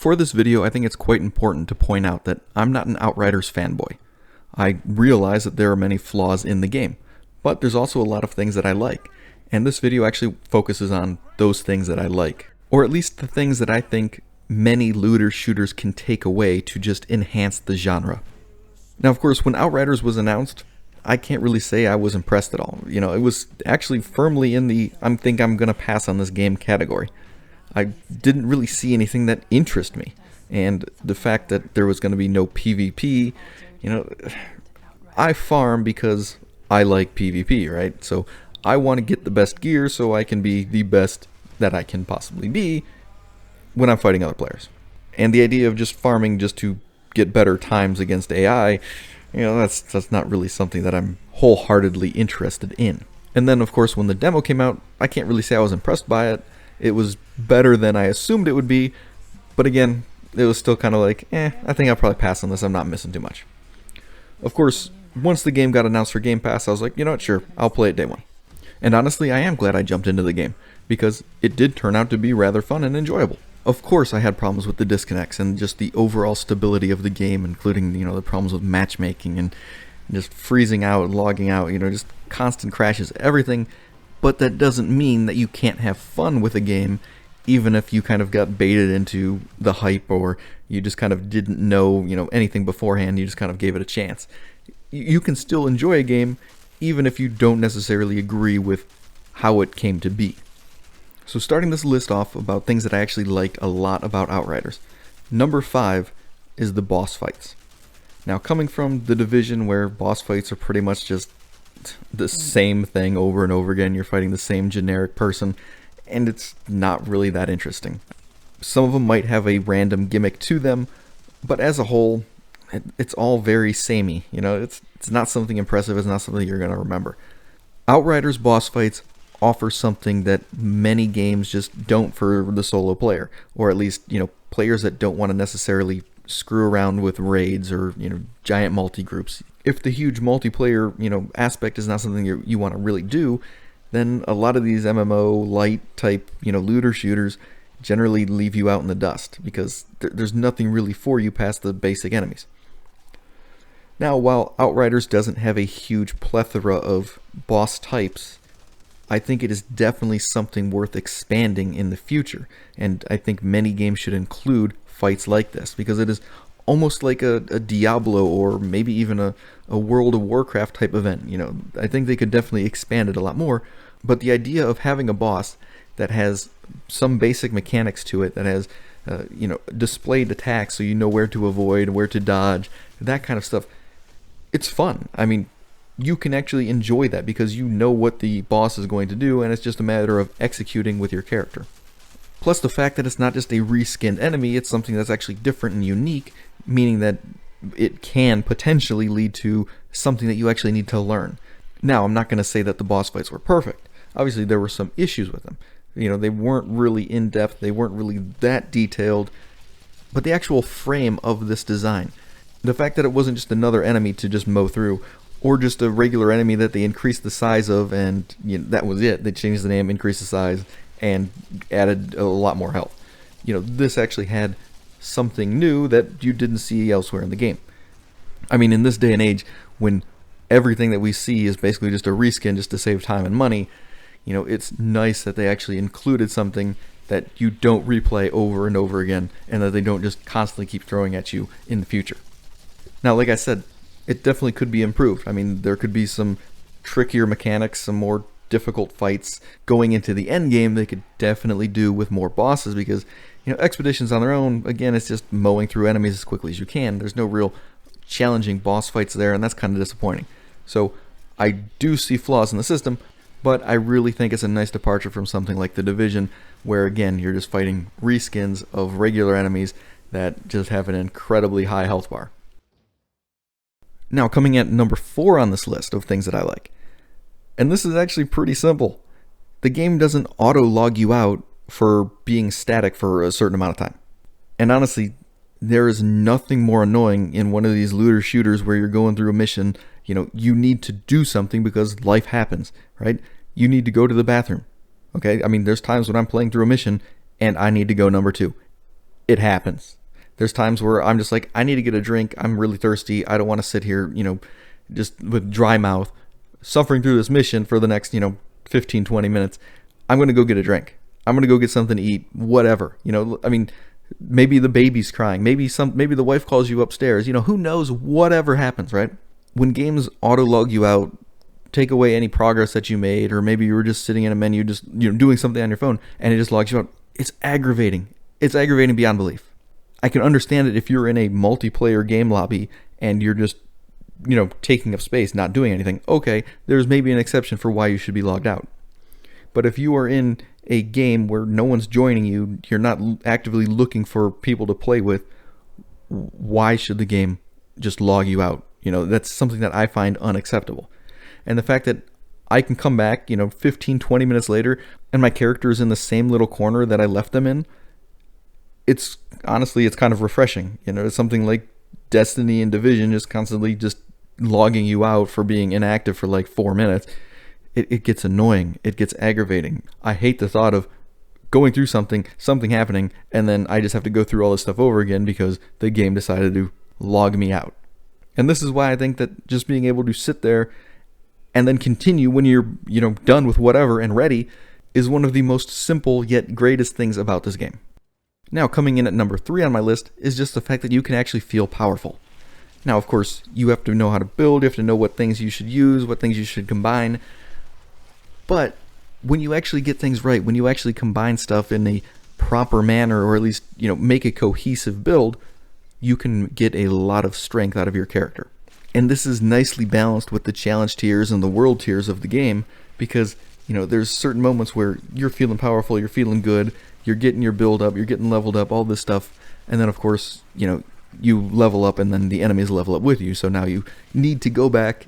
For this video, I think it's quite important to point out that I'm not an Outriders fanboy. I realize that there are many flaws in the game, but there's also a lot of things that I like, and this video actually focuses on those things that I like, or at least the things that I think many looter shooters can take away to just enhance the genre. Now, of course, when Outriders was announced, I can't really say I was impressed at all. You know, it was actually firmly in the I'm gonna pass on this game category. I didn't really see anything that interested me, and the fact that there was going to be no PvP, you know, I farm because I like PvP, right? So I want to get the best gear so I can be the best that I can possibly be when I'm fighting other players. And the idea of just farming just to get better times against AI, you know, that's not really something that I'm wholeheartedly interested in. And then, of course, when the demo came out, I can't really say I was impressed by it. It was better than I assumed it would be, but again, it was still kind of like, I think I'll probably pass on this, I'm not missing too much. Of course, once the game got announced for Game Pass, I was like, you know what, sure, I'll play it day one. And honestly, I am glad I jumped into the game, because it did turn out to be rather fun and enjoyable. Of course, I had problems with the disconnects and just the overall stability of the game, including, you know, the problems with matchmaking and just freezing out and logging out, you know, just constant crashes, everything. But that doesn't mean that you can't have fun with a game, even if you kind of got baited into the hype or you just kind of didn't know, you know, anything beforehand, you just kind of gave it a chance. You can still enjoy a game, even if you don't necessarily agree with how it came to be. So starting this list off about things that I actually liked a lot about Outriders, number 5 is the boss fights. Now, coming from the Division where boss fights are pretty much just the same thing over and over again, you're fighting the same generic person, and it's not really that interesting. Some of them might have a random gimmick to them, but as a whole, it's all very samey. You know, it's not something impressive, it's not something you're going to remember. Outriders boss fights offer something that many games just don't for the solo player, or at least, you know, players that don't want to necessarily screw around with raids or, you know, giant multi-groups. If the huge multiplayer, you know, aspect is not something you want to really do, then a lot of these MMO light type, you know, looter shooters generally leave you out in the dust because there's nothing really for you past the basic enemies. Now, while Outriders doesn't have a huge plethora of boss types, I think it is definitely something worth expanding in the future, and I think many games should include fights like this because it is almost like a Diablo or maybe even a World of Warcraft type event. You know, I think they could definitely expand it a lot more, but the idea of having a boss that has some basic mechanics to it, that has you know, displayed attacks so you know where to avoid, where to dodge, that kind of stuff, it's fun. I mean, you can actually enjoy that because you know what the boss is going to do, and it's just a matter of executing with your character. Plus the fact that it's not just a reskinned enemy, it's something that's actually different and unique, meaning that it can potentially lead to something that you actually need to learn. Now, I'm not going to say that the boss fights were perfect. Obviously, there were some issues with them. You know, they weren't really in-depth, they weren't really that detailed, but the actual frame of this design, the fact that it wasn't just another enemy to just mow through, or just a regular enemy that they increased the size of and, you know, that was it. They changed the name, increased the size, and added a lot more health. You know, this actually had something new that you didn't see elsewhere in the game. I mean, in this day and age, when everything that we see is basically just a reskin just to save time and money, you know, it's nice that they actually included something that you don't replay over and over again, and that they don't just constantly keep throwing at you in the future. Now, like I said, it definitely could be improved. I mean, there could be some trickier mechanics, some more difficult fights going into the end game they could definitely do with more bosses, because, you know, expeditions on their own, again, it's just mowing through enemies as quickly as you can. There's no real challenging boss fights there, and that's kind of disappointing. So I do see flaws in the system, but I really think it's a nice departure from something like the Division, where again, you're just fighting reskins of regular enemies that just have an incredibly high health bar. Now, coming at number 4 on this list of things that I like. And this is actually pretty simple. The game doesn't auto-log you out for being static for a certain amount of time. And honestly, there is nothing more annoying in one of these looter shooters where you're going through a mission, you know, you need to do something because life happens, right? You need to go to the bathroom, okay? I mean, there's times when I'm playing through a mission and I need to go number 2. It happens. There's times where I'm just like, I need to get a drink. I'm really thirsty. I don't want to sit here, just with dry mouth, suffering through this mission for the next, 15, 20 minutes. I'm going to go get a drink. I'm going to go get something to eat, whatever. Maybe the baby's crying. Maybe the wife calls you upstairs. Who knows? Whatever happens, right? When games auto-log you out, take away any progress that you made, or maybe you were just sitting in a menu, just doing something on your phone, and it just logs you out. It's aggravating. It's aggravating beyond belief. I can understand it if you're in a multiplayer game lobby and you're just, taking up space, not doing anything. Okay, there's maybe an exception for why you should be logged out. But if you are in a game where no one's joining you, you're not actively looking for people to play with, why should the game just log you out? That's something that I find unacceptable. And the fact that I can come back, 15, 20 minutes later, and my character is in the same little corner that I left them in, it's kind of refreshing. It's something like Destiny and Division just constantly just logging you out for being inactive for like 4 minutes. It gets annoying. It gets aggravating. I hate the thought of going through something happening, and then I just have to go through all this stuff over again because the game decided to log me out. And this is why I think that just being able to sit there and then continue when you're, done with whatever and ready is one of the most simple yet greatest things about this game. Now, coming in at number 3 on my list is just the fact that you can actually feel powerful. Now, of course, you have to know how to build, you have to know what things you should use, what things you should combine. But when you actually get things right, when you actually combine stuff in a proper manner, or at least, make a cohesive build, you can get a lot of strength out of your character. And this is nicely balanced with the challenge tiers and the world tiers of the game, because, there's certain moments where you're feeling powerful, you're feeling good, you're getting your build up, you're getting leveled up, all this stuff. And then, of course, you level up and then the enemies level up with you. So now you need to go back,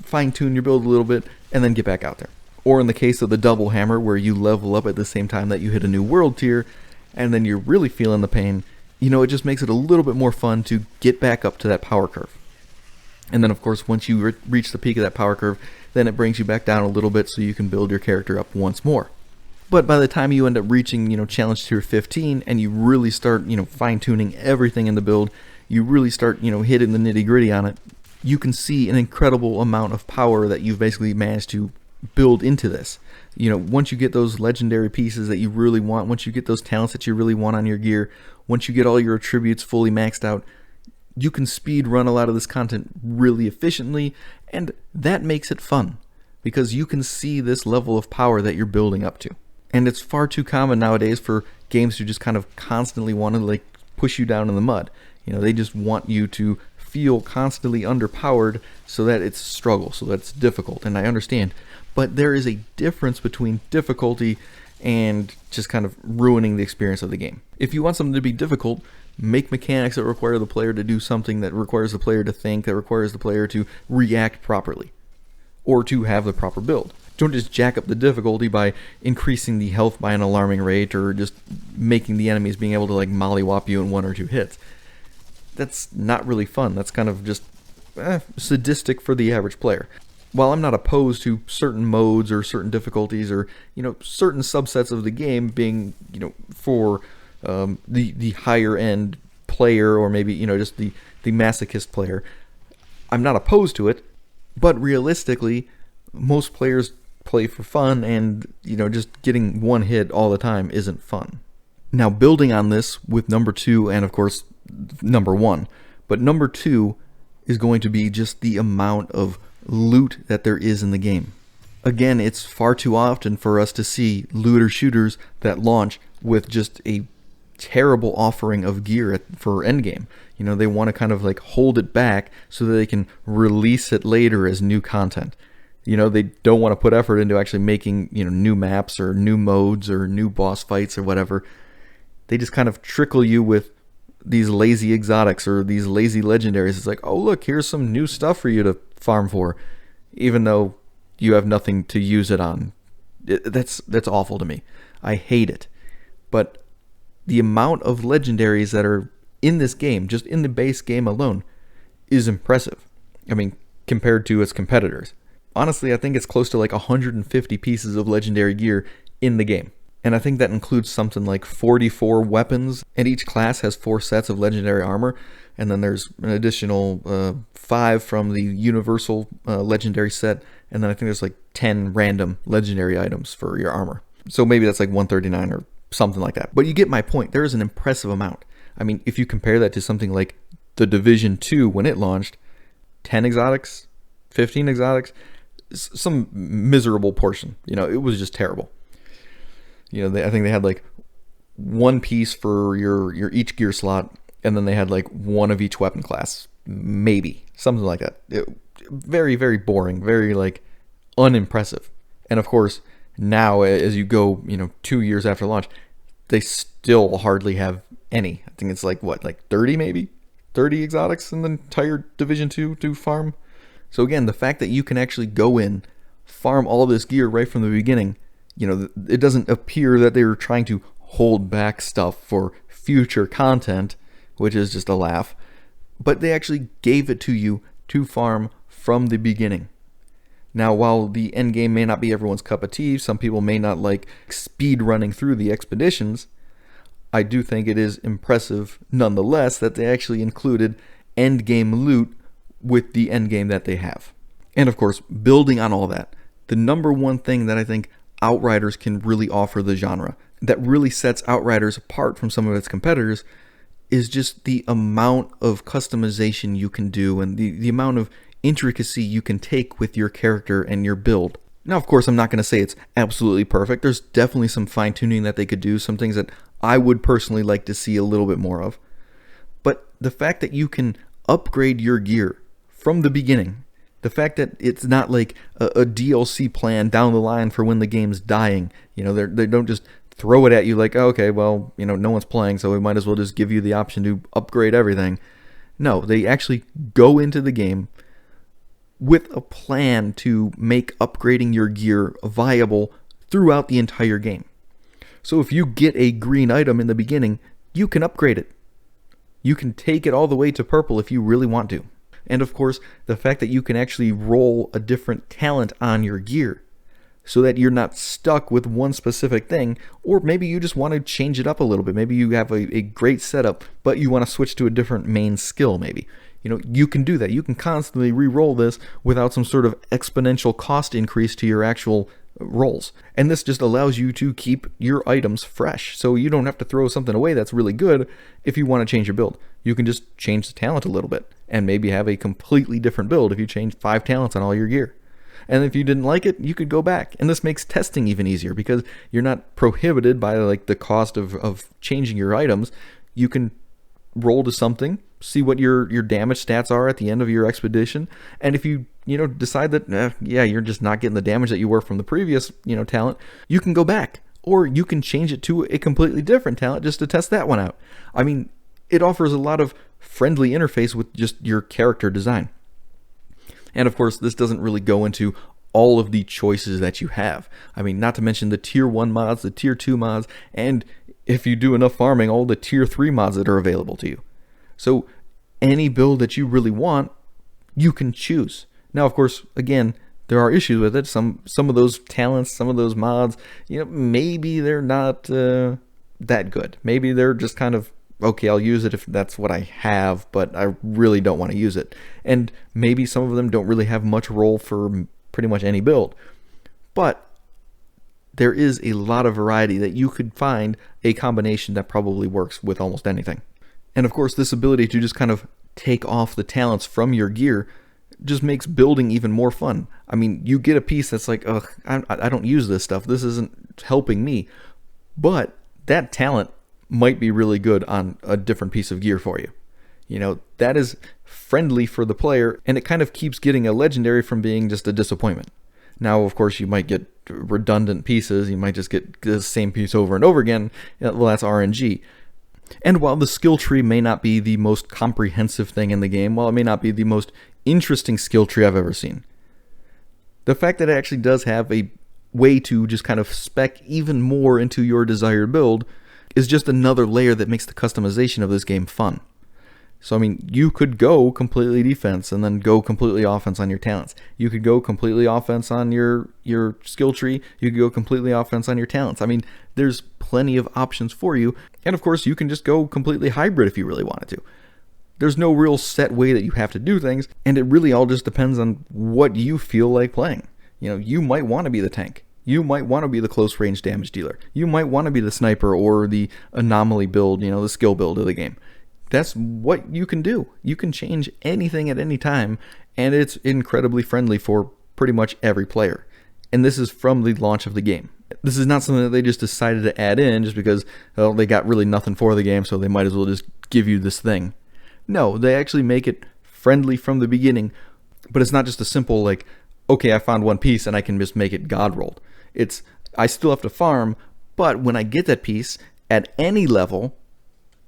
fine tune your build a little bit and then get back out there. Or in the case of the double hammer, where you level up at the same time that you hit a new world tier and then you're really feeling the pain, it just makes it a little bit more fun to get back up to that power curve. And then, of course, once you reach the peak of that power curve, then it brings you back down a little bit so you can build your character up once more. But by the time you end up reaching, challenge tier 15, and you really start, fine-tuning everything in the build, you really start, hitting the nitty-gritty on it, you can see an incredible amount of power that you've basically managed to build into this. Once you get those legendary pieces that you really want, once you get those talents that you really want on your gear, once you get all your attributes fully maxed out, you can speed run a lot of this content really efficiently, and that makes it fun, because you can see this level of power that you're building up to. And it's far too common nowadays for games to just kind of constantly want to push you down in the mud. They just want you to feel constantly underpowered so that it's a struggle, so that it's difficult. And I understand. But there is a difference between difficulty and just kind of ruining the experience of the game. If you want something to be difficult, make mechanics that require the player to do something, that requires the player to think, that requires the player to react properly, or to have the proper build. Don't just jack up the difficulty by increasing the health by an alarming rate, or just making the enemies being able to mollywop you in 1 or 2 hits. That's not really fun. That's kind of just sadistic for the average player. While I'm not opposed to certain modes or certain difficulties or certain subsets of the game being for the higher end player, or maybe just the masochist player, I'm not opposed to it. But realistically, most players play for fun, and just getting one hit all the time isn't fun. Now, building on this with number 2 and of course number 1, but number 2 is going to be just the amount of loot that there is in the game. Again, it's far too often for us to see looter shooters that launch with just a terrible offering of gear for endgame. They want to kind of hold it back so that they can release it later as new content. They don't want to put effort into actually making, new maps or new modes or new boss fights or whatever. They just kind of trickle you with these lazy exotics or these lazy legendaries. It's like, oh, look, here's some new stuff for you to farm for, even though you have nothing to use it on. That's awful to me. I hate it. But the amount of legendaries that are in this game, just in the base game alone, is impressive. I mean, compared to its competitors. Honestly, I think it's close to 150 pieces of legendary gear in the game. And I think that includes something like 44 weapons, and each class has 4 sets of legendary armor. And then there's an additional 5 from the universal legendary set. And then I think there's like 10 random legendary items for your armor. So maybe that's like 139 or something like that. But you get my point. There is an impressive amount. I mean, if you compare that to something like the Division 2 when it launched, 10 exotics, 15 exotics, some miserable portion. It was just terrible. I think they had like one piece for your each gear slot, and then they had like one of each weapon class, maybe something like that. Very, very boring, very like unimpressive. And of course, now as you go, 2 years after launch, they still hardly have any. I think it's like 30 maybe, 30 exotics in the entire Division 2 to farm. So again, the fact that you can actually go in, farm all this gear right from the beginning. It doesn't appear that they were trying to hold back stuff for future content, which is just a laugh, but they actually gave it to you to farm from the beginning. Now, while the end game may not be everyone's cup of tea, some people may not like speed running through the expeditions, I do think it is impressive nonetheless that they actually included end game loot with the end game that they have. And of course, building on all that, the number one thing that I think Outriders can really offer the genre, that really sets Outriders apart from some of its competitors, is just the amount of customization you can do and the amount of intricacy you can take with your character and your build. Now, of course, I'm not going to say it's absolutely perfect. There's definitely some fine-tuning that they could do, some things that I would personally like to see a little bit more of. But the fact that you can upgrade your gear from the beginning, the fact that it's not like a DLC plan down the line for when the game's dying. They don't just throw it at you like, oh, okay, well, no one's playing, so we might as well just give you the option to upgrade everything. No, they actually go into the game with a plan to make upgrading your gear viable throughout the entire game. So if you get a green item in the beginning, you can upgrade it. You can take it all the way to purple if you really want to. And of course, the fact that you can actually roll a different talent on your gear so that you're not stuck with one specific thing, or maybe you just want to change it up a little bit. Maybe you have a great setup, but you want to switch to a different main skill maybe. You can do that. You can constantly re-roll this without some sort of exponential cost increase to your actual rolls. And this just allows you to keep your items fresh. So you don't have to throw something away that's really good if you want to change your build. You can just change the talent a little bit and maybe have a completely different build if you change 5 talents on all your gear. And if you didn't like it, you could go back. And this makes testing even easier because you're not prohibited by like the cost of changing your items. You can roll to something, see what your damage stats are at the end of your expedition, and if you decide that you're just not getting the damage that you were from the previous talent, you can go back, or you can change it to a completely different talent just to test that one out. I mean, it offers a lot of friendly interface with just your character design. And of course, this doesn't really go into all of the choices that you have. I mean, not to mention the tier 1 mods, the tier 2 mods, and if you do enough farming, all the tier 3 mods that are available to you. So any build that you really want, you can choose. Now, of course, again, there are issues with it. Some of those talents, some of those mods, maybe they're not that good. Maybe they're just kind of, okay, I'll use it if that's what I have, but I really don't want to use it. And maybe some of them don't really have much role for pretty much any build. But there is a lot of variety that you could find a combination that probably works with almost anything. And of course, this ability to just kind of take off the talents from your gear just makes building even more fun. I mean, you get a piece that's like, ugh, I don't use this stuff. This isn't helping me. But that talent might be really good on a different piece of gear for you. That is friendly for the player, and it kind of keeps getting a legendary from being just a disappointment. Now, of course, you might get redundant pieces. You might just get the same piece over and over again. Well, that's RNG. And while the skill tree may not be the most comprehensive thing in the game, while it may not be the most interesting skill tree I've ever seen, the fact that it actually does have a way to just kind of spec even more into your desired build is just another layer that makes the customization of this game fun. So, I mean, you could go completely defense and then go completely offense on your talents. You could go completely offense on your skill tree. You could go completely offense on your talents. I mean, there's plenty of options for you. And of course, you can just go completely hybrid if you really wanted to. There's no real set way that you have to do things, and it really all just depends on what you feel like playing. You know, you might want to be the tank. You might want to be the close range damage dealer. You might want to be the sniper or the anomaly build, you know, the skill build of the game. That's what you can do. You can change anything at any time, and it's incredibly friendly for pretty much every player. And this is from the launch of the game. This is not something that they just decided to add in just because, well, they got really nothing for the game, so they might as well just give you this thing. No, they actually make it friendly from the beginning, but it's not just a simple, like, okay, I found one piece and I can just make it god rolled. It's, I still have to farm, but when I get that piece, at any level,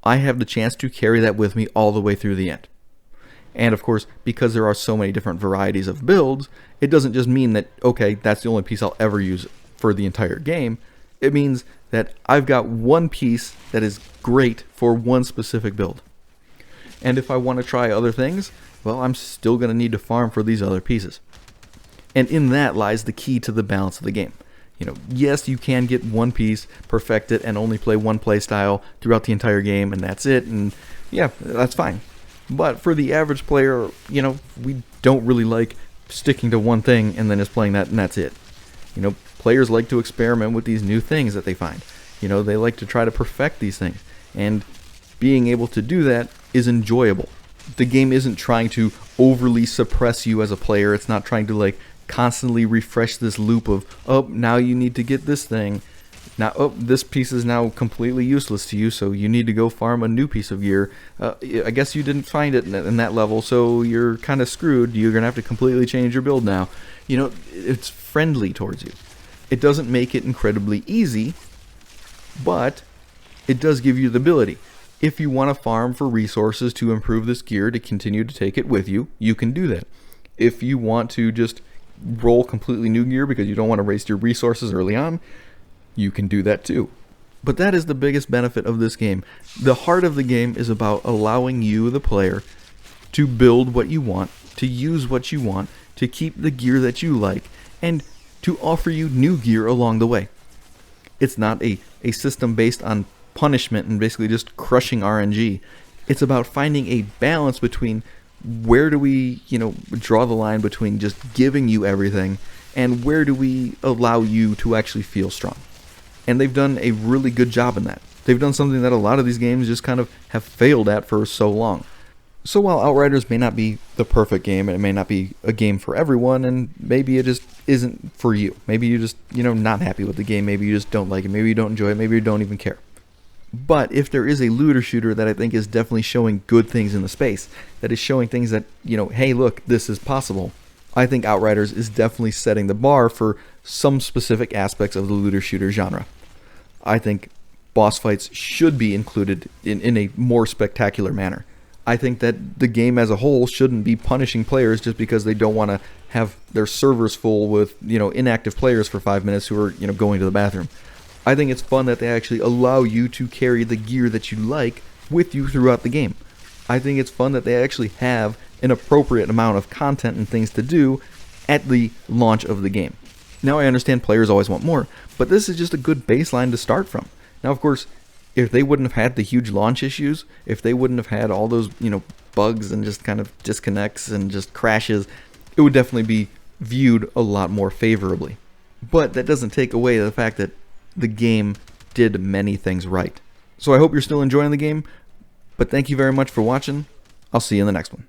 I have the chance to carry that with me all the way through the end. And of course, because there are so many different varieties of builds, it doesn't just mean that, okay, that's the only piece I'll ever use for the entire game. It means that I've got one piece that is great for one specific build. And if I want to try other things, well, I'm still going to need to farm for these other pieces. And in that lies the key to the balance of the game. You know, yes, you can get one piece, perfect it, and only play one play style throughout the entire game, and that's it, and yeah, that's fine. But for the average player, you know, we don't really like sticking to one thing and then just playing that, and that's it. You know, players like to experiment with these new things that they find. You know, they like to try to perfect these things, and being able to do that is enjoyable. The game isn't trying to overly suppress you as a player. It's not trying to, like, constantly refresh this loop of, oh, now you need to get this thing. Now, oh, this piece is now completely useless to you, so you need to go farm a new piece of gear. I guess you didn't find it in that level, so you're kind of screwed. You're going to have to completely change your build now. You know, it's friendly towards you. It doesn't make it incredibly easy, but it does give you the ability. If you want to farm for resources to improve this gear to continue to take it with you, you can do that. If you want to just roll completely new gear because you don't want to waste your resources early on, you can do that too. But that is the biggest benefit of this game. The heart of the game is about allowing you, the player, to build what you want, to use what you want, to keep the gear that you like, and to offer you new gear along the way. It's not a system based on punishment and basically just crushing RNG. It's about finding a balance between where do we, you know, draw the line between just giving you everything and where do we allow you to actually feel strong. And they've done a really good job in that. They've done something that a lot of these games just kind of have failed at for so long. So while Outriders may not be the perfect game, and it may not be a game for everyone, and maybe it just isn't for you. Maybe you're just, you know, not happy with the game. Maybe you just don't like it. Maybe you don't enjoy it. Maybe you don't even care. But if there is a looter shooter that I think is definitely showing good things in the space, that is showing things that, you know, hey, look, this is possible, I think Outriders is definitely setting the bar for some specific aspects of the looter shooter genre. I think boss fights should be included in a more spectacular manner. I think that the game as a whole shouldn't be punishing players just because they don't want to have their servers full with, you know, inactive players for 5 minutes who are, you know, going to the bathroom. I think it's fun that they actually allow you to carry the gear that you like with you throughout the game. I think it's fun that they actually have an appropriate amount of content and things to do at the launch of the game. Now I understand players always want more, but this is just a good baseline to start from. Now, of course, if they wouldn't have had the huge launch issues, if they wouldn't have had all those, you know, bugs and just kind of disconnects and just crashes, it would definitely be viewed a lot more favorably. But that doesn't take away the fact that the game did many things right. So I hope you're still enjoying the game, but thank you very much for watching. I'll see you in the next one.